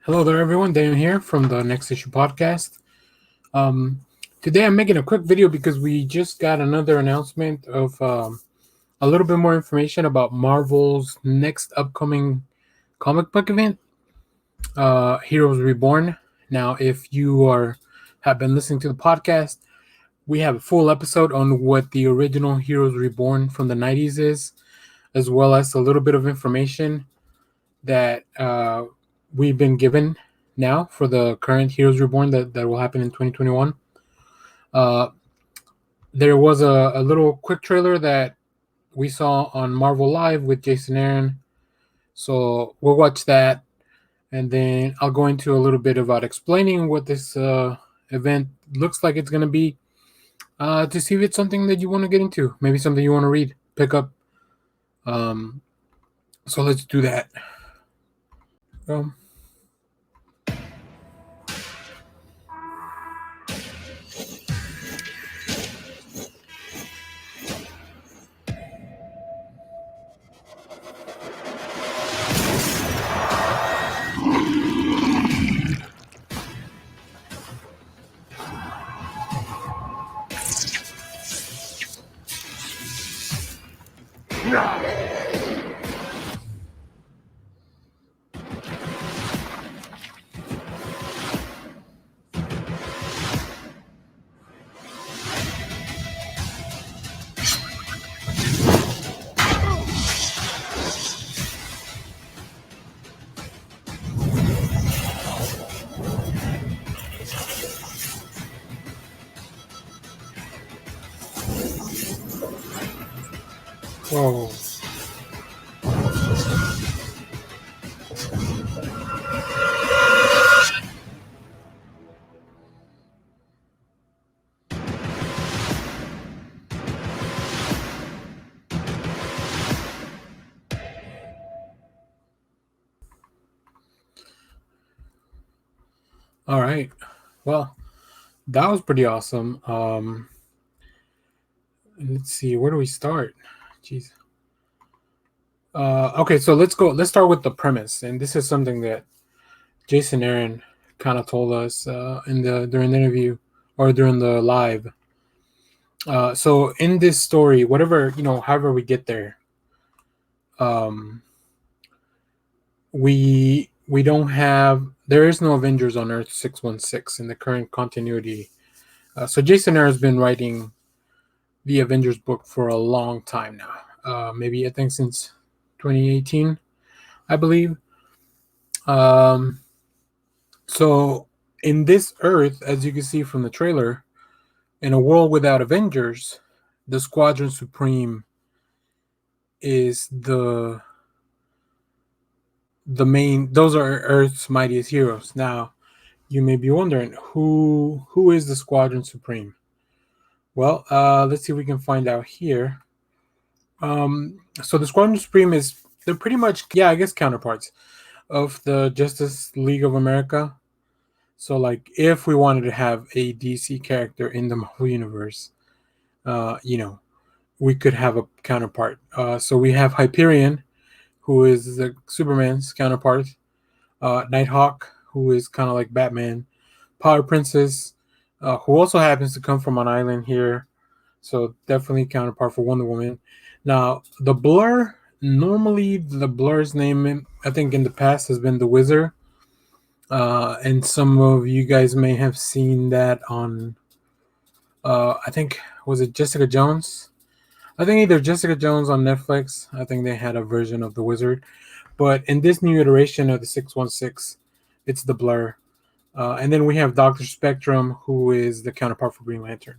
Hello there, everyone. Dan here from the Next Issue Podcast. Um, Today, I'm making a quick video because we just got another announcement of a little bit more information about Marvel's next upcoming comic book event, Heroes Reborn. Now, if you have been listening to the podcast, we have a full episode on what the original Heroes Reborn from the 90s is, as well as a little bit of information that we've been given now for the current Heroes Reborn that will happen in 2021. There was a little quick trailer that we saw on Marvel Live with Jason Aaron. So we'll watch that, and then I'll go into a little bit about explaining what this event looks like it's going to be, to see if it's something that you want to get into, maybe something you want to read, pick up. So let's do that. Whoa. All right. Well, that was pretty awesome. Let's see, where do we start? Jeez. Okay, so let's go. Let's start with the premise, and this is something that Jason Aaron kind of told us during the interview or during the live. So in this story, however we get there, we don't have. There is no Avengers on Earth 616 in the current continuity. So Jason Aaron has been writing the Avengers book for a long time now. Maybe I think since 2018, I believe. So in this Earth, as you can see from the trailer, in a world without Avengers, the Squadron Supreme is the main. Those are Earth's mightiest heroes. Now, you may be wondering who is the Squadron Supreme. Well, let's see if we can find out here. So the Squadron Supreme they're pretty much, I guess, counterparts of the Justice League of America. So, like, if we wanted to have a DC character in the Marvel Universe, we could have a counterpart. So we have Hyperion, who is the Superman's counterpart. Nighthawk, who is kind of like Batman. Power Princess, who also happens to come from an island here. So definitely counterpart for Wonder Woman. Now, the Blur, normally the Blur's name, I think in the past, has been the Wizard. And some of you guys may have seen that on, I think, was it Jessica Jones? I think either Jessica Jones on Netflix. I think they had a version of the Wizard. But in this new iteration of the 616, it's the Blur. And then we have Dr. Spectrum, who is the counterpart for Green Lantern.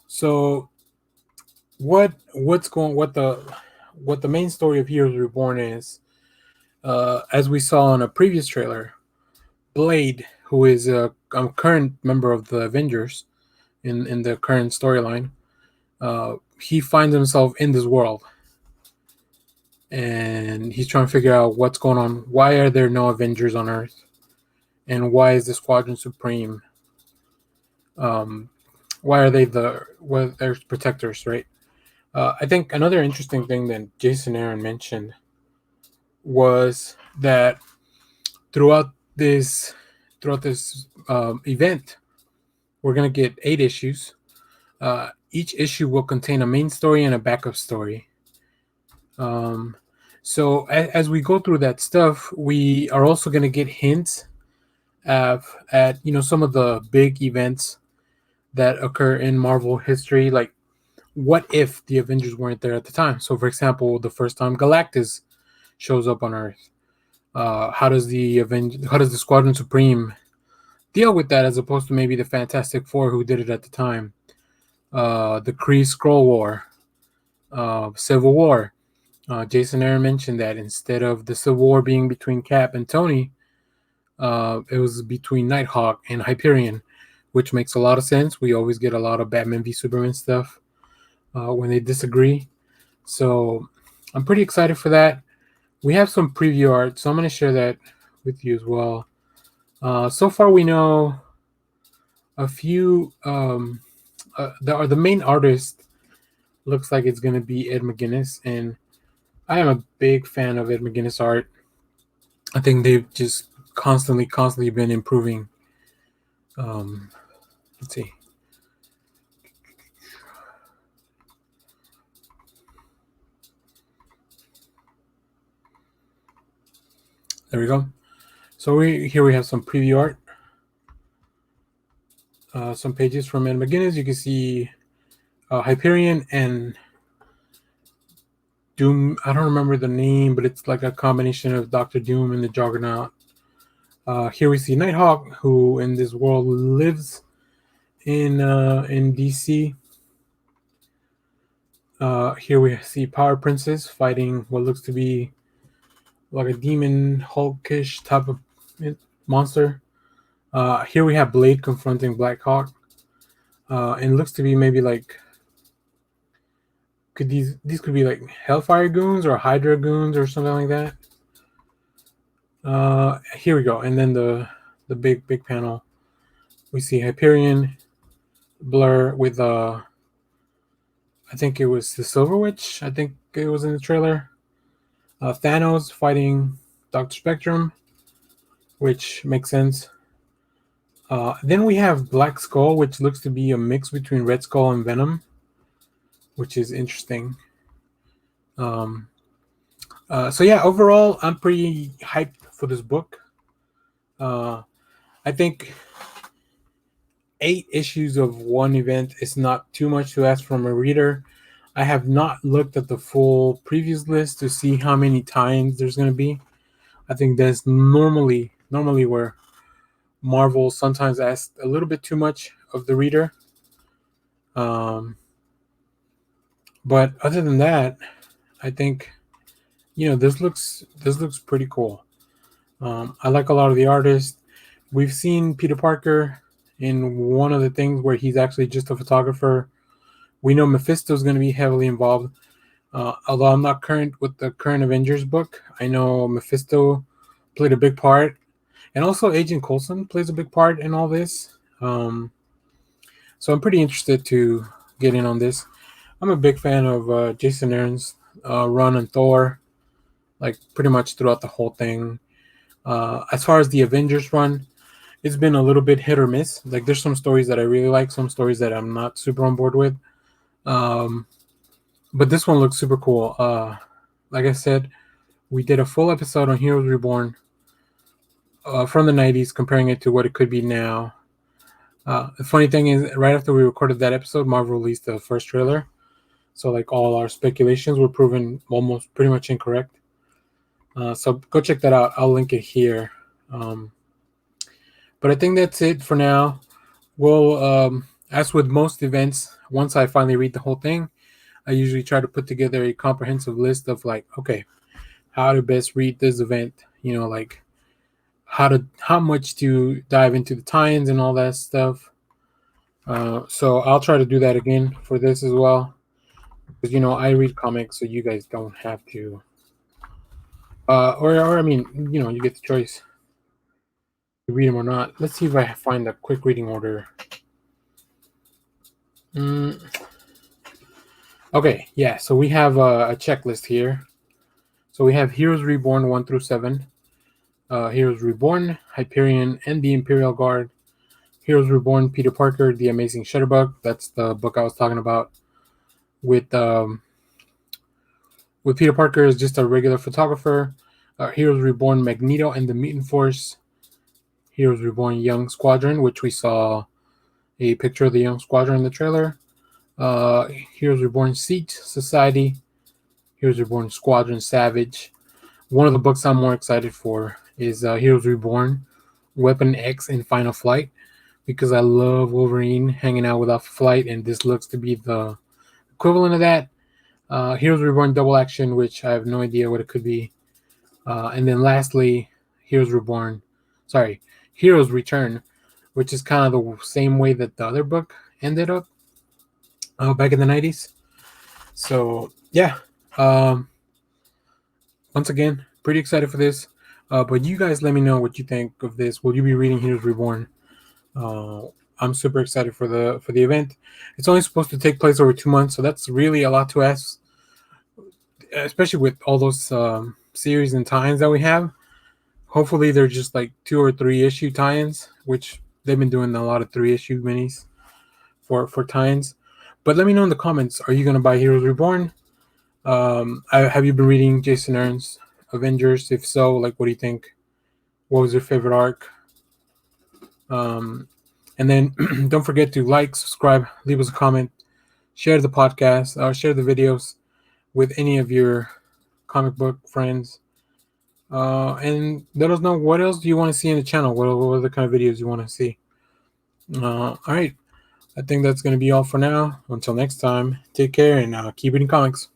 So what the main story of Heroes Reborn is, as we saw in a previous trailer, Blade, who is a current member of the Avengers in the current storyline, he finds himself in this world, and he's trying to figure out what's going on. Why are there no Avengers on Earth, and why is the Squadron Supreme? Why are they they're protectors, right? I think another interesting thing that Jason Aaron mentioned was that throughout this event, we're gonna get 8 issues. Each issue will contain a main story and a backup story. So as we go through that stuff, we are also going to get hints at some of the big events that occur in Marvel history, like what if the Avengers weren't there at the time. So, for example, the first time Galactus shows up on Earth, how does the Squadron Supreme deal with that, as opposed to maybe the Fantastic Four who did it at the time? The Kree Skrull War, Civil War. Jason Aaron mentioned that instead of the Civil War being between Cap and Tony, it was between Nighthawk and Hyperion, which makes a lot of sense. We always get a lot of Batman v Superman stuff when they disagree. So I'm pretty excited for that. We have some preview art, so I'm going to share that with you as well. So far, we know a few. The main artist looks like it's going to be Ed McGuinness, and I am a big fan of Ed McGuinness art. I think they've just constantly been improving. Let's see. There we go. So we have some preview art. Some pages from Ed McGuinness. You can see Hyperion and Doom. I don't remember the name, but it's like a combination of Doctor Doom and the Juggernaut. Here we see Nighthawk, who in this world lives in DC. Here we see Power Princess fighting what looks to be like a demon Hulkish type of monster. Here we have Blade confronting Blackhawk. And looks to be maybe like these could be like Hellfire goons or Hydra goons or something like that. Here we go, and then the big panel. We see Hyperion, Blur with I think it was the Silver Witch. I think it was in the trailer. Thanos fighting Dr. Spectrum, which makes sense. Then we have Black Skull, which looks to be a mix between Red Skull and Venom, which is interesting. So yeah, overall, I'm pretty hyped for this book. I think 8 issues of one event is not too much to ask from a reader. I have not looked at the full previews list to see how many times there's going to be. I think that's normally where Marvel sometimes asks a little bit too much of the reader. But other than that, I think this looks pretty cool. I like a lot of the artists. We've seen Peter Parker in one of the things where he's actually just a photographer. We know Mephisto's going to be heavily involved. Although I'm not current with the current Avengers book, I know Mephisto played a big part. And also Agent Coulson plays a big part in all this. So I'm pretty interested to get in on this. I'm a big fan of Jason Aaron's run on Thor, like pretty much throughout the whole thing. As far as the Avengers run, it's been a little bit hit or miss. Like there's some stories that I really like, some stories that I'm not super on board with. But this one looks super cool. Like I said, we did a full episode on Heroes Reborn from the 90s, comparing it to what it could be now. The funny thing is, right after we recorded that episode, Marvel released the first trailer. So like all our speculations were proven almost pretty much incorrect. So go check that out. I'll link it here. But I think that's it for now. Well, as with most events, once I finally read the whole thing, I usually try to put together a comprehensive list of like, okay, how to best read this event, like how much to dive into the tie-ins and all that stuff. So I'll try to do that again for this as well, because I read comics, so you guys don't have to. Or I mean, you get the choice to read them or not. Let's see if I find a quick reading order. Okay, yeah. So we have a checklist here. So we have Heroes Reborn 1 through 7. Heroes Reborn, Hyperion, and the Imperial Guard. Heroes Reborn, Peter Parker, The Amazing Shutterbug. That's the book I was talking about. With Peter Parker as just a regular photographer. Heroes Reborn, Magneto and the Mutant Force. Heroes Reborn, Young Squadron, which we saw a picture of the Young Squadron in the trailer. Heroes Reborn, Seat Society. Heroes Reborn, Squadron Savage. One of the books I'm more excited for is Heroes Reborn, Weapon X in Final Flight, because I love Wolverine hanging out with Alpha Flight, and this looks to be the equivalent of that. Heroes Reborn Double Action, which I have no idea what it could be. And then lastly, Heroes Return, which is kind of the same way that the other book ended up back in the 90s. So, yeah. Once again, pretty excited for this. But you guys let me know what you think of this. Will you be reading Heroes Reborn? I'm super excited for the event. It's only supposed to take place over 2 months, so that's really a lot to ask, especially with all those series and tie-ins that we have. Hopefully they're just like 2 or 3 issue tie-ins, which they've been doing a lot of 3 issue minis for tie-ins. But let me know in the comments, are you going to buy Heroes Reborn? Have you been reading Jason Aaron's Avengers? If so, like, what do you think? What was your favorite arc? And then don't forget to like, subscribe, leave us a comment, share the podcast, share the videos with any of your comic book friends, and let us know what else do you want to see in the channel. What other kind of videos you want to see? All right, I think that's going to be all for now. Until next time, take care and keep reading comics.